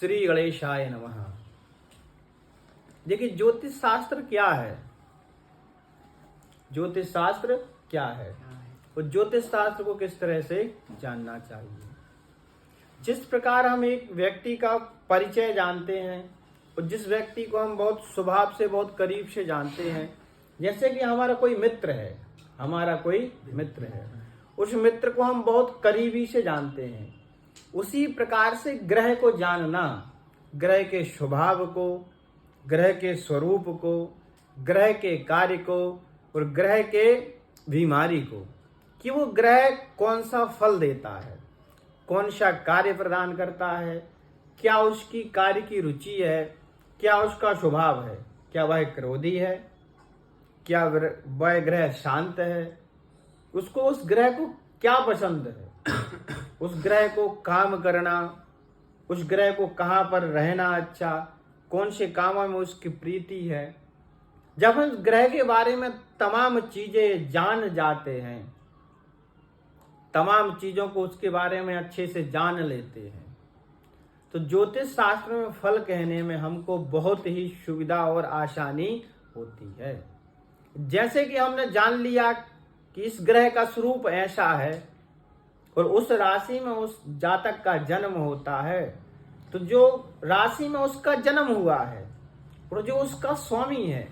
श्री गणेशाय नमः। देखिए ज्योतिष शास्त्र क्या है, ज्योतिष शास्त्र क्या है और ज्योतिष शास्त्र को किस तरह से जानना चाहिए। जिस प्रकार हम एक व्यक्ति का परिचय जानते हैं और जिस व्यक्ति को हम बहुत स्वभाव से बहुत करीब से जानते हैं, जैसे कि हमारा कोई मित्र है, उस मित्र को हम बहुत करीबी से जानते हैं, उसी प्रकार से ग्रह को जानना, ग्रह के स्वभाव को, ग्रह के स्वरूप को, ग्रह के कार्य को और ग्रह के बीमारी को, कि वो ग्रह कौन सा फल देता है, कौन सा कार्य प्रदान करता है, क्या उसकी कार्य की रुचि है, क्या उसका स्वभाव है, क्या वह क्रोधी है, क्या वह ग्रह शांत है, उसको उस ग्रह को क्या पसंद है, उस ग्रह को काम करना, उस ग्रह को कहाँ पर रहना अच्छा, कौन से कामों में उसकी प्रीति है। जब हम ग्रह के बारे में तमाम चीजें जान जाते हैं, तमाम चीजों को उसके बारे में अच्छे से जान लेते हैं, तो ज्योतिष शास्त्र में फल कहने में हमको बहुत ही सुविधा और आसानी होती है। जैसे कि हमने जान लिया कि इस ग्रह का स्वरूप ऐसा है और उस राशि में उस जातक का जन्म होता है, तो जो राशि में उसका जन्म हुआ है और जो उसका स्वामी है,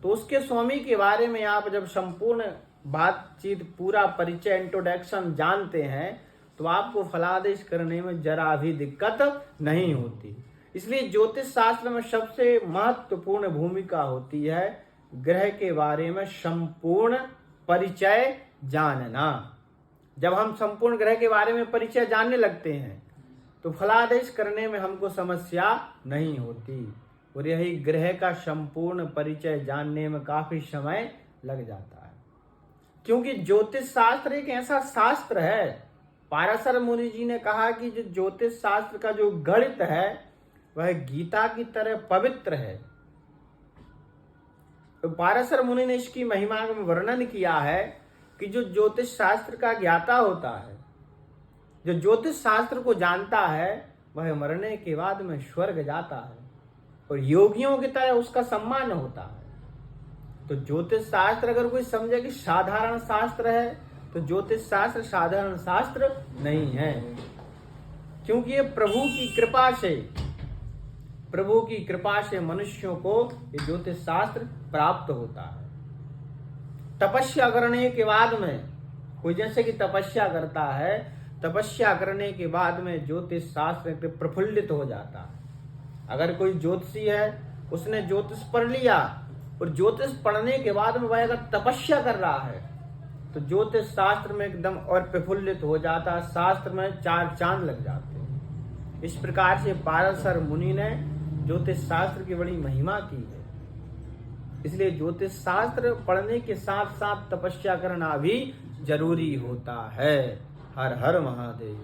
तो उसके स्वामी के बारे में आप जब संपूर्ण बातचीत, पूरा परिचय, इंट्रोडक्शन जानते हैं, तो आपको फलादेश करने में जरा भी दिक्कत नहीं होती। इसलिए ज्योतिष शास्त्र में सबसे महत्वपूर्ण भूमिका होती है ग्रह के बारे में संपूर्ण परिचय जानना। जब हम संपूर्ण ग्रह के बारे में परिचय जानने लगते हैं तो फलादेश करने में हमको समस्या नहीं होती, और यही ग्रह का संपूर्ण परिचय जानने में काफी समय लग जाता है। क्योंकि ज्योतिष शास्त्र एक ऐसा शास्त्र है, पाराशर मुनि जी ने कहा कि जो ज्योतिष शास्त्र का जो गणित है वह गीता की तरह पवित्र है। तो पाराशर मुनि ने इसकी महिमा में वर्णन किया है कि जो ज्योतिष शास्त्र का ज्ञाता होता है, जो ज्योतिष शास्त्र को जानता है, वह मरने के बाद में स्वर्ग जाता है और योगियों की तरह उसका सम्मान होता है। तो ज्योतिष शास्त्र अगर कोई समझे कि साधारण शास्त्र है, तो ज्योतिष शास्त्र साधारण शास्त्र नहीं है, क्योंकि ये प्रभु की कृपा से मनुष्यों को ये ज्योतिष शास्त्र प्राप्त होता है। तपस्या करने के बाद में कोई जैसे कि तपस्या करता है, तपस्या करने के बाद में ज्योतिष शास्त्र प्रफुल्लित हो जाता है। अगर कोई ज्योतिषी है, उसने ज्योतिष पढ़ लिया और ज्योतिष पढ़ने के बाद में वह अगर तपस्या कर रहा है, तो ज्योतिष शास्त्र में एकदम और प्रफुल्लित हो जाता है, शास्त्र में 4 चांद लग जाते हैं। इस प्रकार से पाराशर मुनि ने ज्योतिष शास्त्र की बड़ी महिमा की है। इसलिए ज्योतिष शास्त्र पढ़ने के साथ साथ तपस्या करना भी जरूरी होता है। हर हर महादेव।